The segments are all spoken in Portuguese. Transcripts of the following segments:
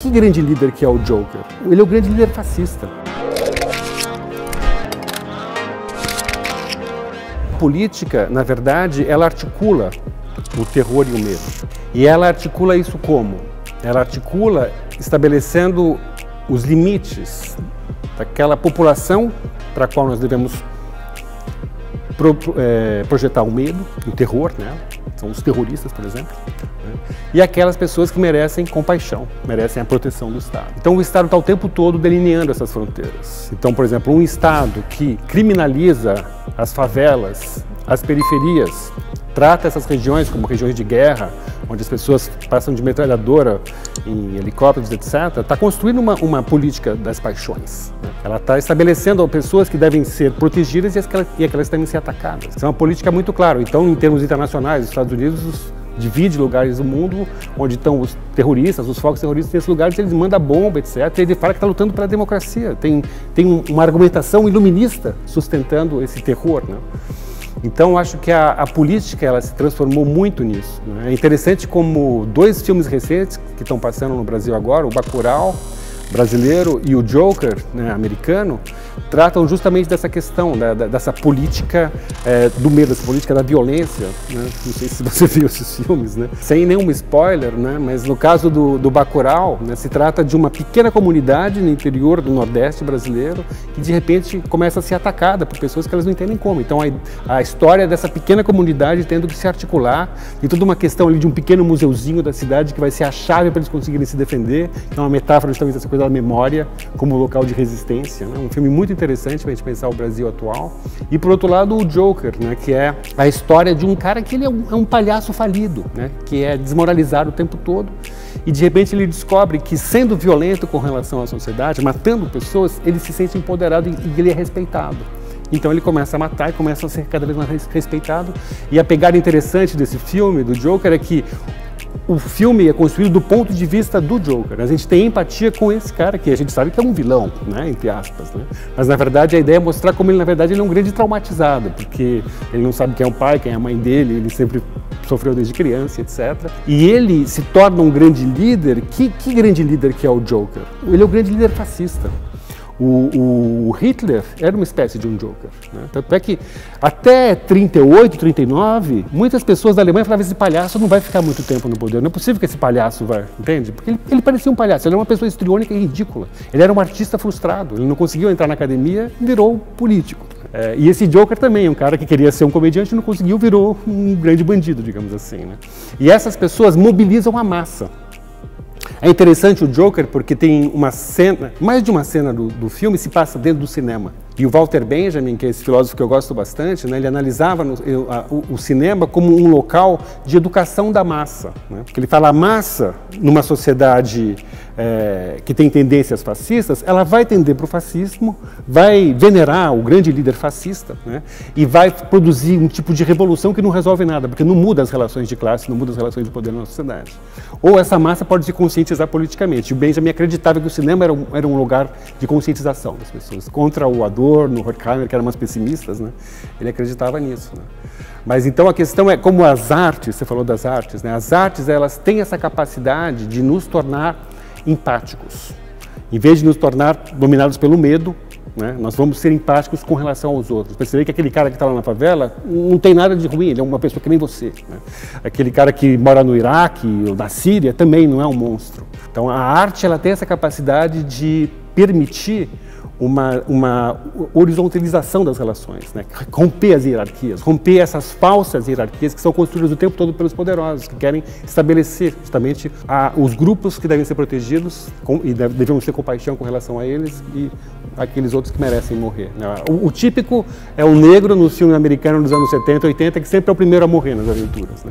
Que grande líder que é o Joker? Ele é o grande líder fascista. A política, na verdade, ela articula o terror e o medo. E ela articula isso como? Ela articula estabelecendo os limites daquela população para a qual nós devemos projetar o medo, o terror, né? São os terroristas, por exemplo, né? E aquelas pessoas que merecem compaixão, merecem a proteção do Estado. Então o Estado está o tempo todo delineando essas fronteiras. Então, por exemplo, um Estado que criminaliza as favelas, as periferias, trata essas regiões como regiões de guerra, onde as pessoas passam de metralhadora em helicópteros, etc., está construindo uma política das paixões, né? Ela está estabelecendo pessoas que devem ser protegidas e aquelas que devem ser atacadas. Isso é uma política muito clara. Então, em termos internacionais, os Estados Unidos divide lugares do mundo onde estão os terroristas, os focos terroristas, nesses lugares eles mandam bomba, etc. E ele fala que está lutando pela democracia. Tem uma argumentação iluminista sustentando esse terror, né? Então, acho que a política ela se transformou muito nisso, né? É interessante como dois filmes recentes que estão passando no Brasil agora, o Bacurau brasileiro e o Joker, né, americano, tratam justamente dessa questão, dessa política do medo, dessa política da violência, né? Não sei se você viu esses filmes, né? Sem nenhum spoiler, né? Mas no caso do Bacurau, né, se trata de uma pequena comunidade no interior do Nordeste brasileiro que de repente começa a ser atacada por pessoas que elas não entendem como. Então a história dessa pequena comunidade tendo que se articular e toda uma questão ali de um pequeno museuzinho da cidade que vai ser a chave para eles conseguirem se defender. Então é uma metáfora justamente dessa coisa da memória como local de resistência, né? Um filme muito interessante para a gente pensar o Brasil atual. E por outro lado o Joker, né, que é a história de um cara que ele é um palhaço falido, né, que é desmoralizado o tempo todo e de repente ele descobre que sendo violento com relação à sociedade, matando pessoas, ele se sente empoderado e ele é respeitado. Então ele começa a matar e começa a ser cada vez mais respeitado. E a pegada interessante desse filme, do Joker, é que o filme é construído do ponto de vista do Joker. A gente tem empatia com esse cara que a gente sabe que é um vilão, né, entre aspas, né? Mas na verdade a ideia é mostrar como ele na verdade ele é um grande traumatizado, porque ele não sabe quem é o pai, quem é a mãe dele, ele sempre sofreu desde criança, etc. E ele se torna um grande líder. Que grande líder que é o Joker? Ele é o grande líder fascista. O Hitler era uma espécie de um Joker, né? Tanto é que até 38, 39, muitas pessoas da Alemanha falavam: esse palhaço não vai ficar muito tempo no poder, não é possível que esse palhaço vai, entende? Porque ele parecia um palhaço, ele era uma pessoa histriônica e ridícula, ele era um artista frustrado, ele não conseguiu entrar na academia e virou político. E esse Joker também é um cara que queria ser um comediante e não conseguiu, virou um grande bandido, digamos assim, né? E essas pessoas mobilizam a massa. É interessante o Joker porque tem uma cena, mais de uma cena do filme se passa dentro do cinema. E o Walter Benjamin, que é esse filósofo que eu gosto bastante, né, ele analisava o cinema como um local de educação da massa, né? Porque ele fala a massa, numa sociedade que tem tendências fascistas, ela vai tender para o fascismo, vai venerar o grande líder fascista, né? E vai produzir um tipo de revolução que não resolve nada, porque não muda as relações de classe, não muda as relações de poder na sociedade. Ou essa massa pode se conscientizar politicamente. O Benjamin acreditava que o cinema era um lugar de conscientização das pessoas, contra o Adorno, o Horkheimer, que eram mais pessimistas, né? Ele acreditava nisso, né? Mas então a questão é como as artes, você falou das artes, né? As artes elas têm essa capacidade de nos tornar empáticos. Em vez de nos tornar dominados pelo medo, né, nós vamos ser empáticos com relação aos outros. Perceber que aquele cara que está lá na favela não tem nada de ruim, ele é uma pessoa que nem você, né? Aquele cara que mora no Iraque ou na Síria também não é um monstro. Então a arte ela tem essa capacidade de permitir uma horizontalização das relações, né? Romper as hierarquias, romper essas falsas hierarquias que são construídas o tempo todo pelos poderosos, que querem estabelecer justamente os grupos que devem ser protegidos e devemos ter compaixão com relação a eles e aqueles outros que merecem morrer, né? O típico é o negro no filme americano dos anos 70, 80, que sempre é o primeiro a morrer nas aventuras,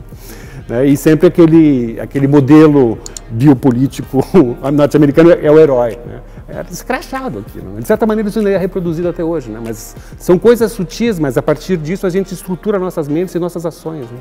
né? E sempre aquele modelo biopolítico norte-americano é o herói, né? É escrachado aquilo, né? De certa maneira isso não é reproduzido até hoje, né? Mas são coisas sutis, mas a partir disso a gente estrutura nossas mentes e nossas ações, né?